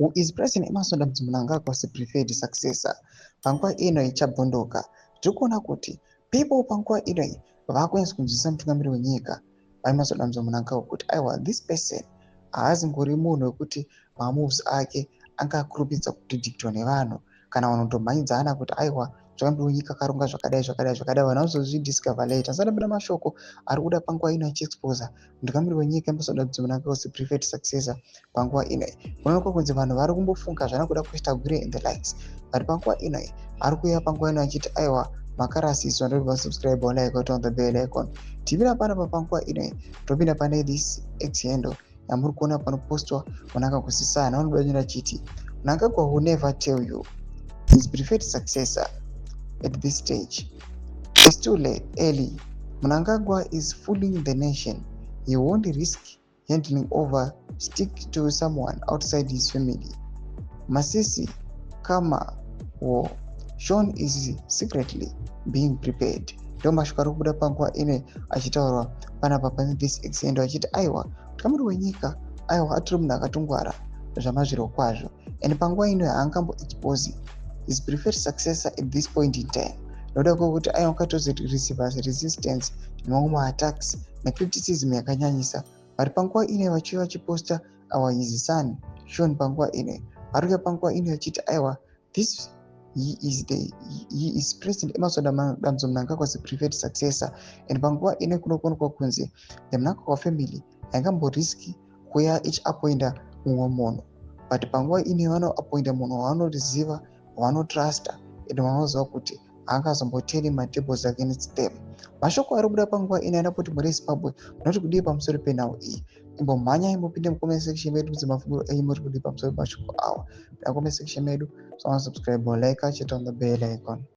who is President Emerson Mnangagwa as preferred successor. Panguva ino ichabhondoka. Tikuona kuti people panguva ino vakwanisa kunzwisa mutungamiriri wenyika vaEmerson Mnangagwa kuti aiwa this person haasi ngori munhu wekuti mamoves ake angakurumidza kudhidhikitwa nevanhu kana vanotomhanyidzana kuti aiwa mutungamiriri wenyika akaronga zvakadai zvakadai zvakadai vanhu vanozozvidiscover later. Saka buda mashoko ari kuda panguva ino achiexposa mutungamiriri wenyika Emerson Mnangagwa as preferred successor panguva ino. Kunoonekwa kunzi vanhu vari kumbofunga zvana kuda kuita gwire in the likes, but panguva ino ari kuuya panguva ino achiti aiwa makarasiswa ndobva subscribe like on the bell icon. Tivira panapa panguva ino topinda pane this X handle yamuri kuona panopostwa Mnangagwa anoda kunyora chiti Mnangagwa will never tell you his preferred successor at this stage. It's too late. Early. Mnangagwa is fooling the nation. He won't risk handing over stick to someone outside his family. Masisi kama war. Sean is secretly being prepared. Ndo mashoko ari kubuda panguva ine achitaurwa panapa pane this exendo achiti aiwa mutungamiriri wenyika aiwa atori munhu akatongwara zvamazviro kwazvo, and panguva ino haangambo expose his preferred successor at this point in time. Noda kwekuti aiwa akatozoreceive resistance nemamwe maattacks necriticism yakanyanyisa, but panguva ino vachiva vachiposta our his son Sean panguva ino ari kuuya panguva ino achiti aiwa this he is President Emerson Mnangagwa as preferred successor, and panguva ino kunokonekwa kunzi the Mnangagwa family haingamboriski kuuya ichiapoinda mumwe munhu, but panguva ino vanoapoinda munhu wavanoriziva wavanotrasta and vanoziva kuti haangazomboteri matables against them. Mashoko ari kubuda panguva ino anda kuti muri Zimbabwe munoti kudii pamusoro penhau iyi. Imbomhanya imbopinde mucomment section medu kuti mafunguro enyu muri kudii pamusoro pemashoko awa. Mucomment section medu, so subscribe or like, check on the bell icon.